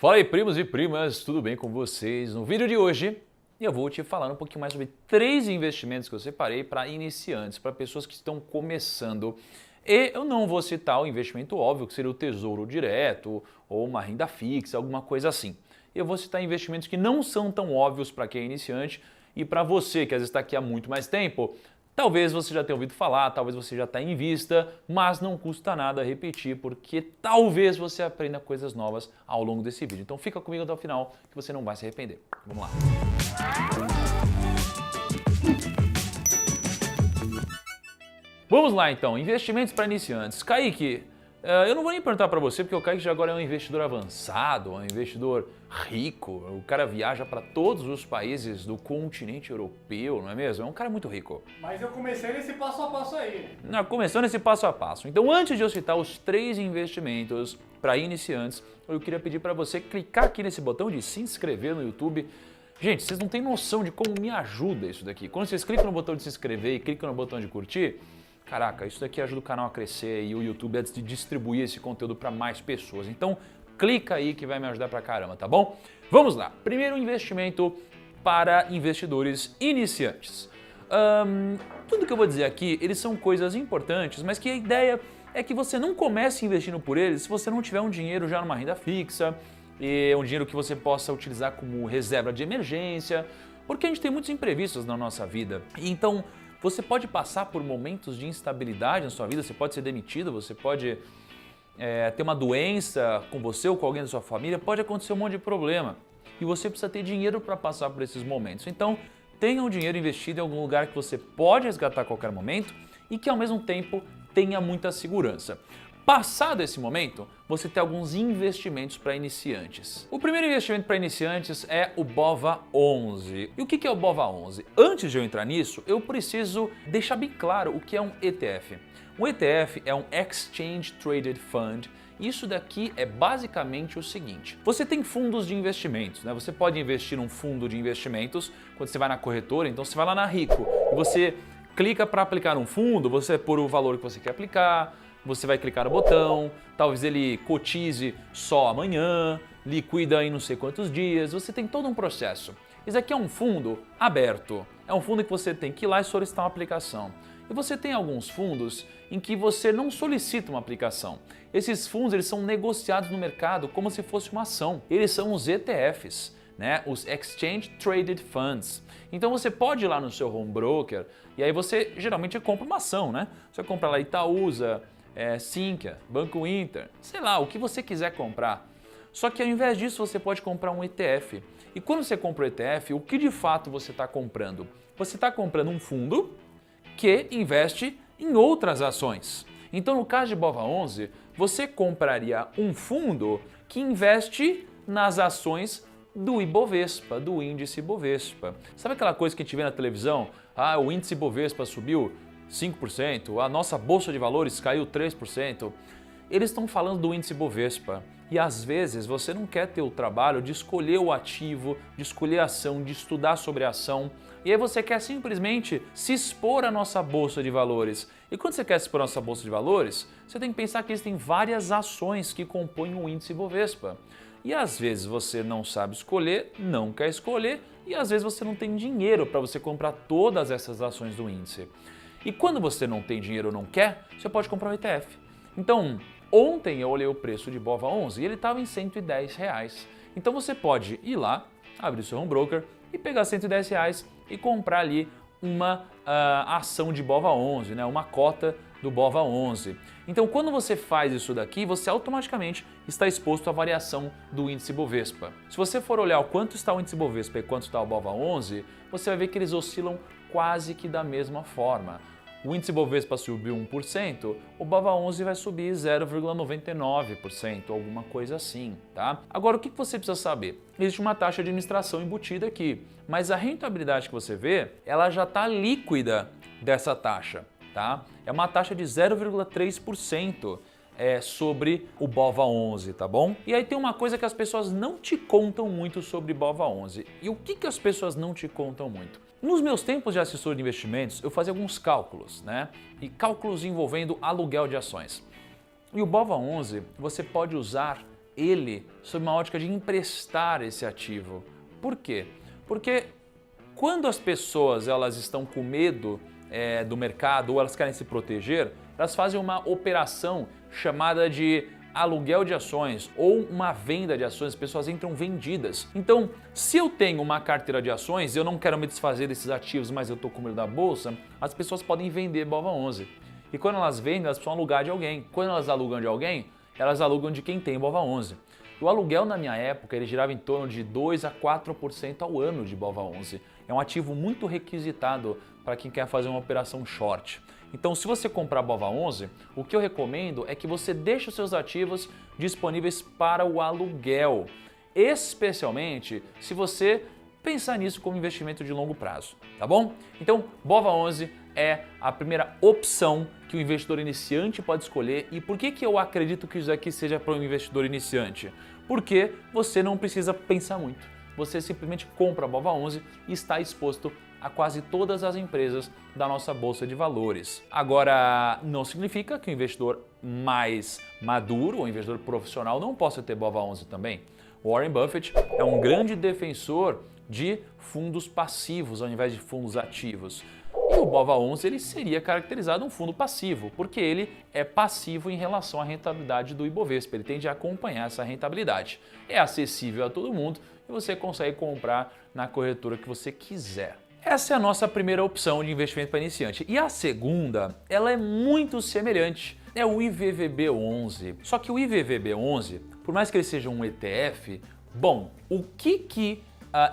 Fala aí, primos e primas, tudo bem com vocês? No vídeo de hoje eu vou te falar um pouquinho mais sobre 3 investimentos que eu separei para iniciantes, para pessoas que estão começando. E eu não vou citar o investimento óbvio, que seria o tesouro direto ou uma renda fixa, alguma coisa assim. Eu vou citar investimentos que não são tão óbvios para quem é iniciante e para você que às vezes está aqui há muito mais tempo. Talvez você já tenha ouvido falar, talvez você já está em vista, mas não custa nada repetir, porque talvez você aprenda coisas novas ao longo desse vídeo. Então fica comigo até o final que você não vai se arrepender. Vamos lá. Vamos lá então, investimentos para iniciantes. Kaique, eu não vou nem perguntar para você, porque o Kaique já agora é um investidor avançado, um investidor rico. O cara viaja para todos os países do continente europeu, não é mesmo? É um cara muito rico. Mas eu comecei nesse passo a passo aí. Não, começando esse passo a passo. Então, antes de eu citar os 3 investimentos para iniciantes, eu queria pedir para você clicar aqui nesse botão de se inscrever no YouTube. Gente, vocês não têm noção de como me ajuda isso daqui. Quando vocês clicam no botão de se inscrever e clicam no botão de curtir, caraca, isso daqui ajuda o canal a crescer e o YouTube a distribuir esse conteúdo para mais pessoas. Então, clica aí que vai me ajudar pra caramba, tá bom? Vamos lá. Primeiro investimento para investidores iniciantes. Tudo que eu vou dizer aqui, eles são coisas importantes, mas que a ideia é que você não comece investindo por eles se você não tiver um dinheiro já numa renda fixa, e um dinheiro que você possa utilizar como reserva de emergência, porque a gente tem muitos imprevistos na nossa vida. Então, você pode passar por momentos de instabilidade na sua vida, você pode ser demitido, você pode ter uma doença com você ou com alguém da sua família, pode acontecer um monte de problema. E você precisa ter dinheiro para passar por esses momentos. Então, tenha um dinheiro investido em algum lugar que você pode resgatar a qualquer momento e que ao mesmo tempo tenha muita segurança. Passado esse momento, você tem alguns investimentos para iniciantes. O primeiro investimento para iniciantes é o BOVA11. E o que é o BOVA11? Antes de eu entrar nisso, eu preciso deixar bem claro o que é um ETF. Um ETF é um Exchange Traded Fund. Isso daqui é basicamente o seguinte: você tem fundos de investimentos, né? Você pode investir num fundo de investimentos quando você vai na corretora, então você vai lá na Rico e você clica para aplicar um fundo, você pôr o valor que você quer aplicar, você vai clicar no botão, talvez ele cotize só amanhã, liquida em não sei quantos dias, você tem todo um processo. Isso aqui é um fundo aberto, é um fundo que você tem que ir lá e solicitar uma aplicação. E você tem alguns fundos em que você não solicita uma aplicação. Esses fundos eles são negociados no mercado como se fosse uma ação. Eles são os ETFs, né? Os Exchange Traded Funds. Então você pode ir lá no seu home broker e aí você geralmente compra uma ação, né? Você compra lá Itaúsa, Sinqia, Banco Inter, sei lá, o que você quiser comprar. Só que ao invés disso você pode comprar um ETF. E quando você compra o ETF, o que de fato você está comprando? Você está comprando um fundo que investe em outras ações. Então no caso de BOVA11, você compraria um fundo que investe nas ações do Ibovespa, do índice Ibovespa. Sabe aquela coisa que a gente vê na televisão? Ah, o índice Ibovespa subiu 5%, a nossa bolsa de valores caiu 3%. Eles estão falando do índice Bovespa e às vezes você não quer ter o trabalho de escolher o ativo, de escolher a ação, de estudar sobre a ação e aí você quer simplesmente se expor à nossa bolsa de valores. E quando você quer se expor à nossa bolsa de valores, você tem que pensar que existem várias ações que compõem o índice Bovespa. E às vezes você não sabe escolher, não quer escolher e às vezes você não tem dinheiro para você comprar todas essas ações do índice. E quando você não tem dinheiro ou não quer, você pode comprar um ETF. Então, ontem eu olhei o preço de BOVA11 e ele estava em R$110. Então você pode ir lá, abrir seu home broker e pegar R$110 e comprar ali uma ação de BOVA11, né? Uma cota do BOVA11. Então quando você faz isso daqui, você automaticamente está exposto à variação do índice Bovespa. Se você for olhar o quanto está o índice Bovespa e quanto está o BOVA11, você vai ver que eles oscilam quase que da mesma forma. O índice Bovespa subiu 1%, o BOVA11 vai subir 0,99%, alguma coisa assim, tá? Agora, o que você precisa saber? Existe uma taxa de administração embutida aqui, mas a rentabilidade que você vê, ela já está líquida dessa taxa, tá? É uma taxa de 0,3%. Sobre o BOVA11, tá bom? E aí tem uma coisa que as pessoas não te contam muito sobre BOVA11. E o que as pessoas não te contam muito? Nos meus tempos de assessor de investimentos, eu fazia alguns cálculos, né? E cálculos envolvendo aluguel de ações. E o BOVA11 você pode usar ele sob uma ótica de emprestar esse ativo. Por quê? Porque quando as pessoas elas estão com medo do mercado ou elas querem se proteger, elas fazem uma operação chamada de aluguel de ações ou uma venda de ações, as pessoas entram vendidas. Então, se eu tenho uma carteira de ações, eu não quero me desfazer desses ativos, mas eu estou com medo da bolsa, as pessoas podem vender BOVA11. E quando elas vendem, elas precisam alugar de alguém. Quando elas alugam de alguém, elas alugam de quem tem BOVA11. O aluguel na minha época ele girava em torno de 2 a 4% ao ano de BOVA11. É um ativo muito requisitado para quem quer fazer uma operação short. Então, se você comprar BOVA11, o que eu recomendo é que você deixe os seus ativos disponíveis para o aluguel, especialmente se você pensar nisso como investimento de longo prazo, tá bom? Então, BOVA11 é a primeira opção que o investidor iniciante pode escolher. E por que eu acredito que isso aqui seja para um investidor iniciante? Porque você não precisa pensar muito. Você simplesmente compra a BOVA11 e está exposto a quase todas as empresas da nossa Bolsa de Valores. Agora, não significa que o investidor mais maduro ou investidor profissional não possa ter BOVA11 também. Warren Buffett é um grande defensor de fundos passivos ao invés de fundos ativos. E o BOVA11 ele seria caracterizado um fundo passivo, porque ele é passivo em relação à rentabilidade do Ibovespa, ele tende a acompanhar essa rentabilidade. É acessível a todo mundo e você consegue comprar na corretora que você quiser. Essa é a nossa primeira opção de investimento para iniciante. E a segunda, ela é muito semelhante, é o IVVB11. Só que o IVVB11, por mais que ele seja um ETF, bom, o que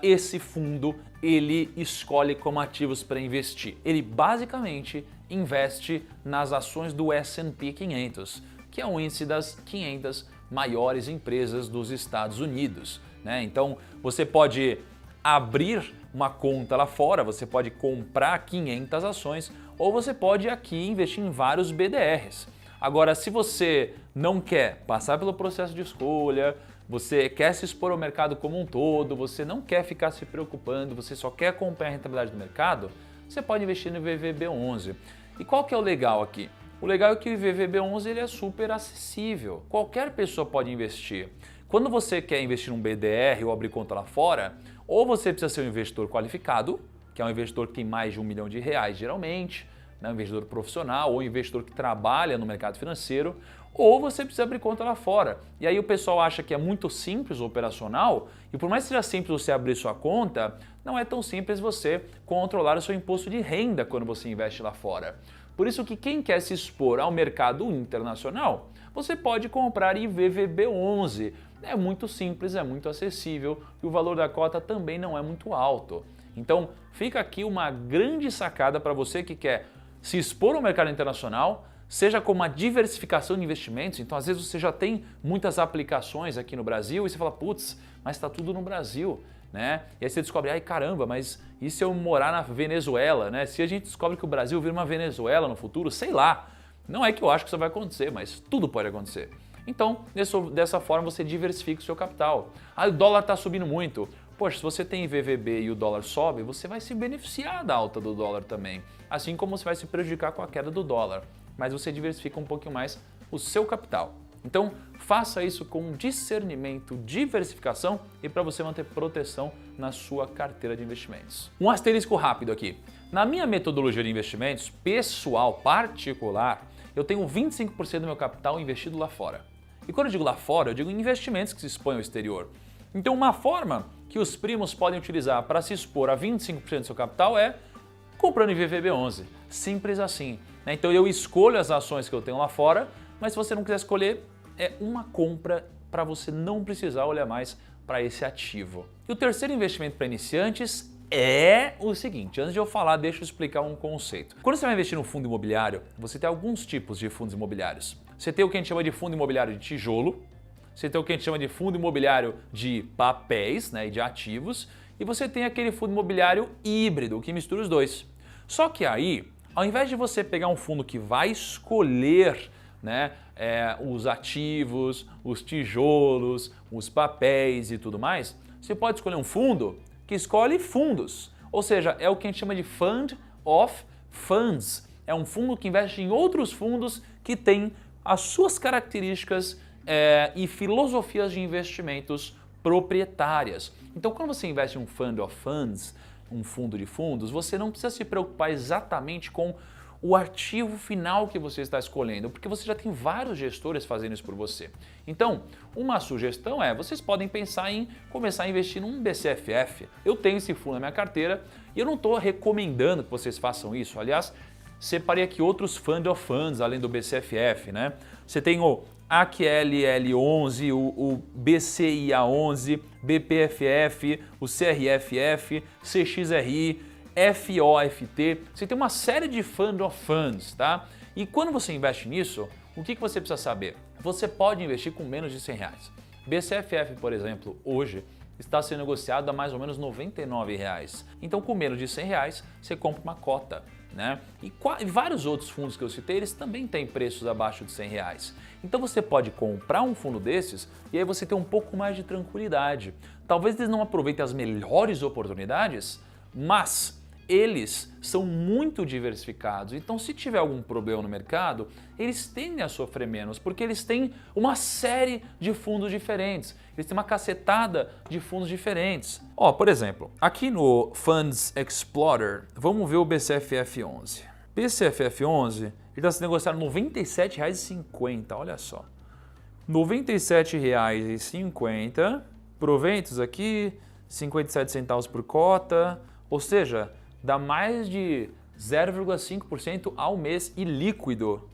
esse fundo ele escolhe como ativos para investir? Ele basicamente investe nas ações do S&P 500, que é o índice das 500 maiores empresas dos Estados Unidos, né? Então você pode abrir uma conta lá fora, você pode comprar 500 ações ou você pode aqui investir em vários BDRs. Agora, se você não quer passar pelo processo de escolha, você quer se expor ao mercado como um todo, você não quer ficar se preocupando, você só quer acompanhar a rentabilidade do mercado, você pode investir no IVVB11. E qual que é o legal aqui? O legal é que o IVVB11 ele é super acessível, qualquer pessoa pode investir. Quando você quer investir num BDR ou abrir conta lá fora, ou você precisa ser um investidor qualificado, que é um investidor que tem mais de R$1 milhão geralmente, né, um investidor profissional ou um investidor que trabalha no mercado financeiro, ou você precisa abrir conta lá fora. E aí o pessoal acha que é muito simples o operacional, e por mais que seja simples você abrir sua conta, não é tão simples você controlar o seu imposto de renda quando você investe lá fora. Por isso que quem quer se expor ao mercado internacional, você pode comprar IVVB11. É muito simples, é muito acessível e o valor da cota também não é muito alto. Então fica aqui uma grande sacada para você que quer se expor ao mercado internacional, seja com uma diversificação de investimentos. Então às vezes você já tem muitas aplicações aqui no Brasil e você fala, putz, mas está tudo no Brasil, né? E aí você descobre, ai caramba, mas e se eu morar na Venezuela, né? Se a gente descobre que o Brasil vira uma Venezuela no futuro, sei lá. Não é que eu acho que isso vai acontecer, mas tudo pode acontecer. Então, dessa forma você diversifica o seu capital. Ah, o dólar está subindo muito. Poxa, se você tem IVVB e o dólar sobe, você vai se beneficiar da alta do dólar também. Assim como você vai se prejudicar com a queda do dólar. Mas você diversifica um pouquinho mais o seu capital. Então, faça isso com discernimento, diversificação e para você manter proteção na sua carteira de investimentos. Um asterisco rápido aqui. Na minha metodologia de investimentos, pessoal, particular, eu tenho 25% do meu capital investido lá fora. E quando eu digo lá fora, eu digo em investimentos que se expõem ao exterior. Então, uma forma que os primos podem utilizar para se expor a 25% do seu capital é comprando em IVVB11. Simples assim, né? Então, eu escolho as ações que eu tenho lá fora, mas se você não quiser escolher, é uma compra para você não precisar olhar mais para esse ativo. E o terceiro investimento para iniciantes é o seguinte, antes de eu falar, deixa eu explicar um conceito. Quando você vai investir no fundo imobiliário, você tem alguns tipos de fundos imobiliários. Você tem o que a gente chama de fundo imobiliário de tijolo, você tem o que a gente chama de fundo imobiliário de papéis, né, e de ativos, e você tem aquele fundo imobiliário híbrido, que mistura os dois. Só que aí, ao invés de você pegar um fundo que vai escolher, né, os ativos, os tijolos, os papéis e tudo mais, você pode escolher um fundo que escolhe fundos, ou seja, é o que a gente chama de Fund of Funds. É um fundo que investe em outros fundos que têm as suas características e filosofias de investimentos proprietárias. Então, quando você investe em um fund of funds, um fundo de fundos, você não precisa se preocupar exatamente com o ativo final que você está escolhendo, porque você já tem vários gestores fazendo isso por você. Então, uma sugestão é, vocês podem pensar em começar a investir num BCFF. Eu tenho esse fundo na minha carteira e eu não estou recomendando que vocês façam isso. Aliás, separei aqui outros fund of funds além do BCFF, né? Você tem o AQLL11, o BCIA11, BPFF, o CRFF, CXRI, FOFT, você tem uma série de fund of funds, tá? E quando você investe nisso, o que você precisa saber? Você pode investir com menos de R$100. BCFF, por exemplo, hoje está sendo negociado a mais ou menos R$99. Então, com menos de R$100, você compra uma cota, né? E vários outros fundos que eu citei, eles também têm preços abaixo de R$100. Então, você pode comprar um fundo desses e aí você tem um pouco mais de tranquilidade. Talvez eles não aproveitem as melhores oportunidades, mas eles são muito diversificados, então se tiver algum problema no mercado, eles tendem a sofrer menos, porque eles têm uma série de fundos diferentes, eles têm uma cacetada de fundos diferentes. Ó, por exemplo, aqui no Funds Explorer, vamos ver o BCFF11. BCFF11, ele está se negociando R$ 97,50, olha só. R$ 97,50, proventos aqui, 57 centavos por cota, ou seja, dá mais de 0,5% ao mês e líquido.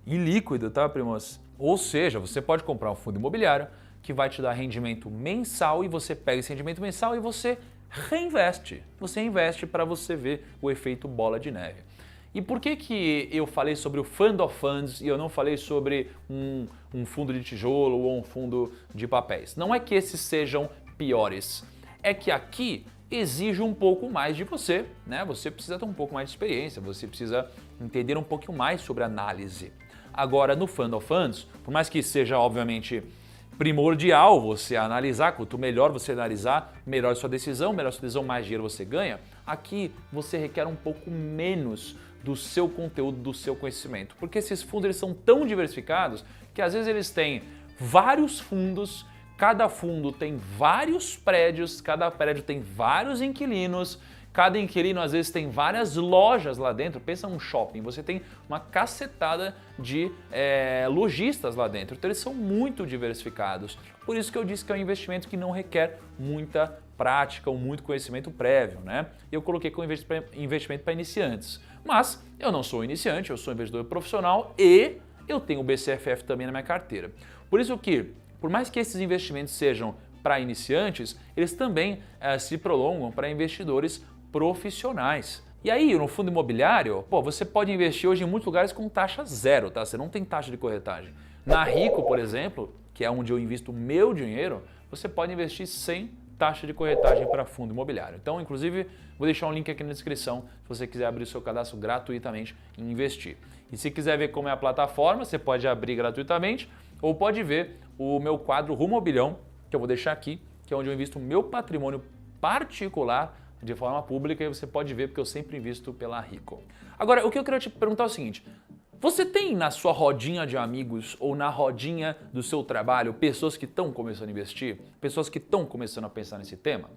E líquido, tá, primos? Ou seja, você pode comprar um fundo imobiliário que vai te dar rendimento mensal e você pega esse rendimento mensal e você reinveste. Você investe para você ver o efeito bola de neve. E por que eu falei sobre o Fund of Funds e eu não falei sobre um fundo de tijolo ou um fundo de papéis? Não é que esses sejam piores, é que aqui exige um pouco mais de você, né? Você precisa ter um pouco mais de experiência, você precisa entender um pouquinho mais sobre análise. Agora, no Fund of Funds, por mais que seja, obviamente, primordial você analisar, quanto melhor você analisar, melhor sua decisão, mais dinheiro você ganha, aqui você requer um pouco menos do seu conteúdo, do seu conhecimento, porque esses fundos eles são tão diversificados que às vezes eles têm vários fundos. Cada fundo tem vários prédios, cada prédio tem vários inquilinos, cada inquilino às vezes tem várias lojas lá dentro. Pensa num shopping, você tem uma cacetada de lojistas lá dentro, então eles são muito diversificados. Por isso que eu disse que é um investimento que não requer muita prática ou muito conhecimento prévio, né? Eu coloquei como investimento para iniciantes, mas eu não sou iniciante, eu sou investidor profissional e eu tenho o BCFF também na minha carteira. Por isso que, por mais que esses investimentos sejam para iniciantes, eles também se prolongam para investidores profissionais. E aí, no fundo imobiliário, você pode investir hoje em muitos lugares com taxa zero, tá? Você não tem taxa de corretagem. Na Rico, por exemplo, que é onde eu invisto o meu dinheiro, você pode investir sem taxa de corretagem para fundo imobiliário. Então, inclusive, vou deixar um link aqui na descrição se você quiser abrir o seu cadastro gratuitamente e investir. E se quiser ver como é a plataforma, você pode abrir gratuitamente ou pode ver o meu quadro Rumo ao Bilhão, que eu vou deixar aqui, que é onde eu invisto o meu patrimônio particular de forma pública e você pode ver porque eu sempre invisto pela Rico. Agora, o que eu queria te perguntar é o seguinte, você tem na sua rodinha de amigos ou na rodinha do seu trabalho pessoas que estão começando a investir, pessoas que estão começando a pensar nesse tema?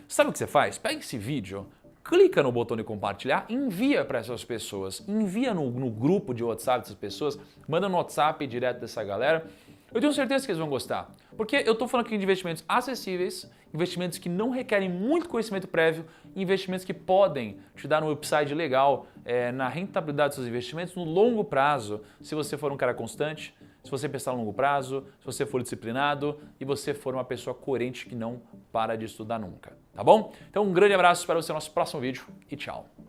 Sabe o que você faz? Pega esse vídeo, clica no botão de compartilhar, envia para essas pessoas, envia no grupo de WhatsApp dessas pessoas, manda no WhatsApp direto dessa galera. Eu tenho certeza que eles vão gostar, porque eu estou falando aqui de investimentos acessíveis, investimentos que não requerem muito conhecimento prévio, investimentos que podem te dar um upside legal na rentabilidade dos seus investimentos no longo prazo, se você for um cara constante, se você pensar no longo prazo, se você for disciplinado e você for uma pessoa coerente que não para de estudar nunca, tá bom? Então um grande abraço, espero você no nosso próximo vídeo e tchau!